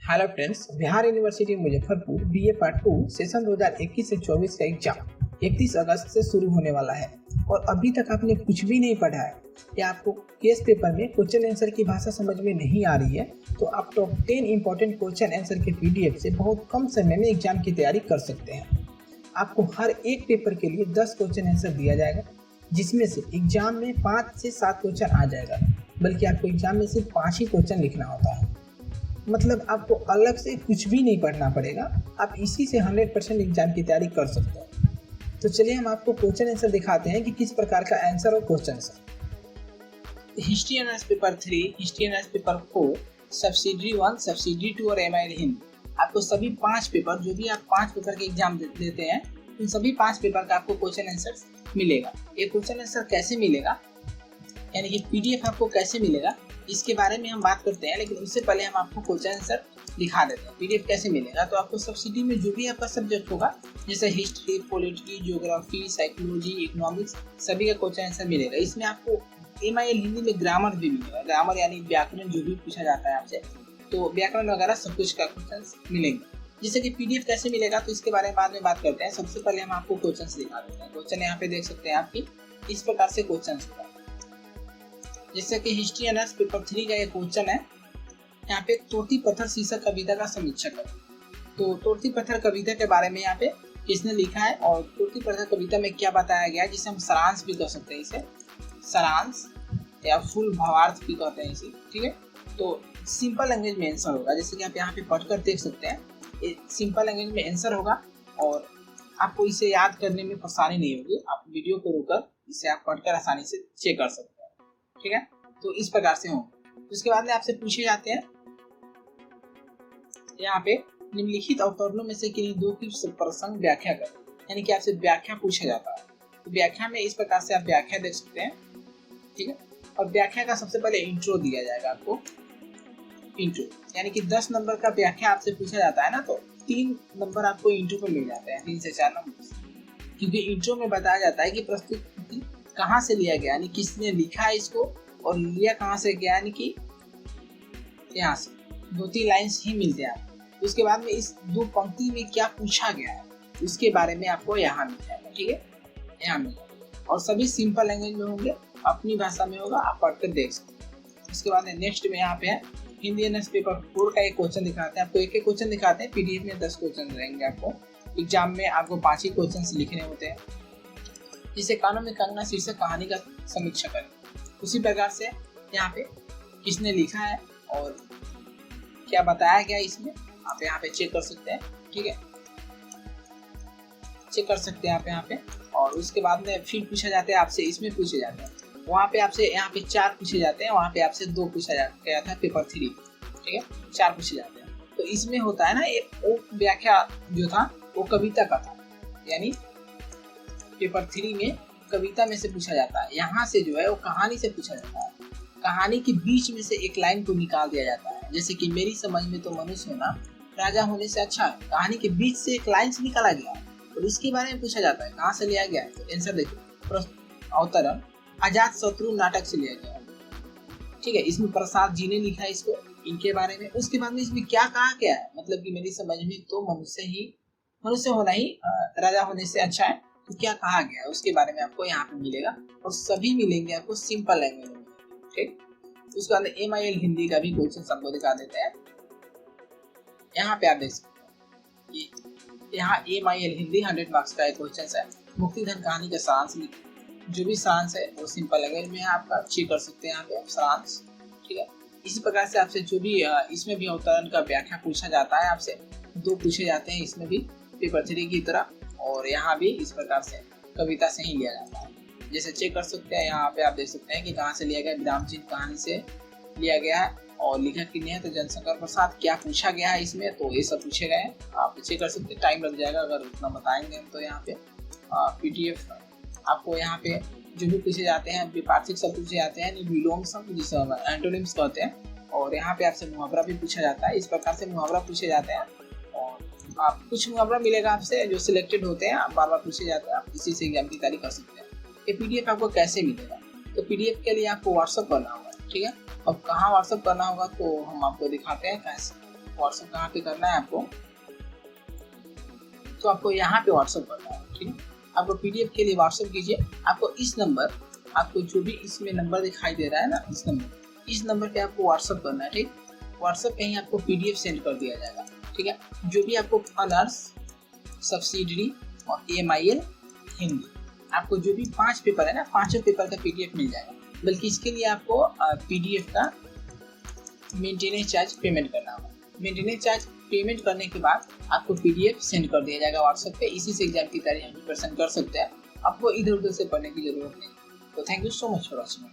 Hello friends, Bihar university Muzaffarpur BA part 2 session 2021 से 24 का exam 31 अगस्त से शुरू होने वाला है और अभी तक आपने कुछ भी नहीं पढ़ा है या आपको केस पेपर में क्वेश्चन आंसर की भाषा समझ में नहीं आ रही है तो आप टॉप 10 इंपॉर्टेंट क्वेश्चन आंसर के पीडीएफ से बहुत कम समय में एग्जाम की तैयारी कर सकते हैं। आपको हर एक पेपर के लिए 10 क्वेश्चन आंसर दिया जाएगा, जिसमें से एग्जाम में 5 से 7 क्वेश्चन आ जाएगा, बल्कि आपको एग्जाम में सिर्फ 5 ही क्वेश्चन लिखना होता है। मतलब आपको अलग से कुछ भी नहीं पढ़ना पड़ेगा, आप इसी से 100% एग्जाम की तैयारी कर सकते हैं। तो चलिए हम आपको क्वेश्चन आंसर दिखाते हैं कि किस प्रकार का आंसर और question answer. History honours paper 3, history honours paper 4, subsidiary 1, subsidiary 2 और एमआईएल हिंदी, आपको सभी 5 पेपर, जो भी आप 5 पेपर के एग्जाम देते हैं, उन सभी 5 पेपर का आपको क्वेश्चन आंसर मिलेगा। ये क्वेश्चन आंसर कैसे मिलेगा, यानी कि पीडीएफ आपको कैसे मिलेगा, इसके बारे में हम बात करते हैं। लेकिन उससे पहले हम आपको क्वेश्चन आंसर दिखा देते हैं पीडीएफ कैसे मिलेगा। तो आपको सब्सिडी में जो भी आपका सब्जेक्ट होगा, जैसे history, polity, geography, psychology, economics, सभी का क्वेश्चन आंसर मिलेगा। इसमें आपको एमआईएल हिंदी में ग्रामर भी मिलेगा। ग्रामर यानी व्याकरण, जो भी पूछा जाता है आपसे, तो व्याकरण वगैरह सब कुछ का क्वेश्चन मिलेंगे। जैसे कि पीडीएफ कैसे मिलेगा, तो इसके बारे में बाद में बात करते हैं। सबसे पहले हम आपको क्वेश्चन दिखा देते हैं। क्वेश्चन यहाँ पे देख सकते हैं आपकी इस प्रकार से क्वेश्चन होगा। जैसे कि हिस्ट्री ऑनर्स पेपर 3 का एक क्वेश्चन है, यहाँ पे तोड़ती पत्थर शीर्षक कविता का समीक्षा करें। तो तोड़ती पत्थर कविता के बारे में यहाँ पे किसने लिखा है और तोड़ती पत्थर कविता में क्या बताया गया है, जिसे हम सारांश भी कह सकते हैं, इसे सारांश या फुल भावार्थ भी कहते हैं इसे। ठीक है, तो सिंपल लैंग्वेज में आंसर होगा। जैसे कि आप यहाँ पे पढ़कर देख सकते हैं, सिंपल लैंग्वेज में आंसर होगा और आपको इसे याद करने में परेशानी नहीं होगी। आप वीडियो को रोककर इसे आप पढ़कर आसानी से चेक कर सकते हैं। ठीक है, तो इस प्रकार से हो। उसके बाद में आपसे पूछे जाते हैं यहाँ पे निम्नलिखित अवतरणों में से किन्हीं दो की प्रसंग व्याख्या करें, यानी कि आपसे व्याख्या पूछा जाता है। तो व्याख्या में इस प्रकार से आप व्याख्या देख सकते हैं। ठीक है, और व्याख्या का सबसे पहले इंट्रो दिया जाएगा आपको। इंट्रो यानी कि 10 नंबर का व्याख्या आपसे पूछा जाता है ना, तो 3 नंबर आपको इंट्रो पे मिल जाते हैं, 3 से 4 नंबर, क्योंकि इंट्रो में बताया जाता है कि प्रस्तुति कहाँ से लिया गया, यानी किसने लिखा है इसको और लिया कहाँ से गया, यानी कि यहाँ से 2-3 लाइन्स ही मिलते हैं आपको। उसके बाद में इस 2 पंक्ति में क्या पूछा गया है, उसके बारे में आपको यहाँ मिल जाएगा। ठीक है, यहाँ मिल जाएगा और सभी सिंपल लैंग्वेज में होंगे, अपनी भाषा में होगा, आप पढ़कर देख सकते हैं। उसके बाद नेक्स्ट में यहाँ पे है हिंदी ऑनर्स पेपर 4 का एक क्वेश्चन दिखाते हैं। आपको एक क्वेश्चन दिखाते हैं, पीडीएफ में 10 क्वेश्चन रहेंगे। आपको एग्जाम में आपको 5 ही क्वेश्चन लिखने होते हैं। जिसे कानों में कंगना शीर्षक कहानी का समीक्षा करें। उसी प्रकार से यहाँ पे किसने लिखा है और क्या बताया गया इसमें, आप यहाँ पे चेक कर सकते हैं। ठीक है, चेक कर सकते हैं आप यहाँ पे। और उसके बाद में फिर पूछा जाता है आपसे, इसमें पूछे जाते हैं, वहाँ पे आपसे यहाँ पे 4 पूछे जाते हैं, वहाँ पे आपसे 2 पूछा गया था पेपर 3। ठीक है, 4 पूछे जाते हैं। तो इसमें होता है ना, एक वो व्याख्या जो था वो कविता का था, यानी पेपर 3 में कविता में से पूछा जाता है। यहाँ से जो है वो कहानी से पूछा जाता है। कहानी के बीच में से एक लाइन को निकाल दिया जाता है। जैसे कि मेरी समझ में तो मनुष्य होना राजा होने से अच्छा है। कहानी के बीच से एक लाइन से निकाला गया और इसके बारे में पूछा जाता है कहाँ से लिया गया है। तो आंसर देखो, अवतरण अजात शत्रु नाटक से लिया गया है। ठीक है, इसमें प्रसाद जी ने लिखा है इसको, इनके बारे में। उसके बाद में इसमें क्या कहा गया है, मतलब कि मेरी समझ में तो मनुष्य होना ही राजा होने से अच्छा है। तो क्या कहा गया है उसके बारे में आपको यहाँ पे मिलेगा और सभी मिलेंगे आपको सिंपल लैंग्वेज में। ठीक, उसके बाद एमआईएल हिंदी का भी क्वेश्चन सबको दिखा देते हैं। यहाँ पे आप देख सकते हैं कि यहाँ एमआईएल हिंदी 100 मार्क्स का एक क्वेश्चन है। मुक्तिधन कहानी का सारांश, जो भी सारांश है वो सिंपल लैंग्वेज में आपका चेक कर सकते हैं यहाँ पे सारांश। ठीक है, इसी प्रकार से आपसे जो भी इसमें भी अवतरण का व्याख्या पूछा जाता है, आपसे 2 पूछे जाते हैं इसमें भी पेपर 3 की तरह। और यहाँ भी इस प्रकार से कविता से ही लिया जाता है। जैसे चेक कर सकते हैं, यहाँ पे आप देख सकते हैं कि कहाँ से लिया गया, विराम चिन्ह कहानी से लिया गया है और लेखक किन्हें है तो जनशंकर प्रसाद। क्या पूछा गया है इसमें, तो ये सब पूछे गए हैं, आप चेक कर सकते हैं। टाइम लग जाएगा अगर उतना बताएंगे तो। यहाँ पे पीडीएफ आपको यहाँ पे जो भी पूछे जाते हैं, विपार्थिक सब पूछे जाते हैं, विलोम सब जिसे एंटोनिम्स कहते हैं। और यहाँ पे आपसे मुहावरा भी पूछा जाता है। इस प्रकार से मुहावरा पूछे जाते हैं और आप कुछ मुहावरा मिलेगा आपसे जो सिलेक्टेड होते हैं, आप बार बार पूछे जाते हैं। आप इसी से एग्जाम की तैयारी कर सकते हैं। ये पीडीएफ आपको कैसे मिलेगा, तो पीडीएफ के लिए आपको व्हाट्सअप करना होगा। ठीक है, अब कहाँ व्हाट्सअप करना होगा तो हम आपको दिखाते हैं कैसे। व्हाट्सएप कहाँ पे करना है आपको, तो आपको यहाँ पे व्हाट्सएप करना है। ठीक है, आपको पीडीएफ के लिए व्हाट्सएप कीजिए। आपको इस नंबर, आपको जो भी इसमें नंबर दिखाई दे रहा है ना, इस नंबर पे आपको व्हाट्सएप करना है। ठीक, व्हाट्सएप पे ही आपको पीडीएफ सेंड कर दिया जाएगा। ठीक है, जो भी आपको ऑनर्स, सब्सिडरी और EMIL हिंदी, आपको जो भी 5 पेपर है ना, 5 पेपर का पीडीएफ मिल जाएगा। बल्कि इसके लिए आपको पीडीएफ का मेंटेनेंस चार्ज पेमेंट करना होगा। मेंटेनेंस चार्ज पेमेंट करने के बाद आपको पीडीएफ सेंड कर दिया जाएगा व्हाट्सएप पे। इसी से एग्जाम की तैयारी 100% कर सकते हैं। आपको इधर उधर से पढ़ने की जरूरत नहीं। तो thank you so much for watching.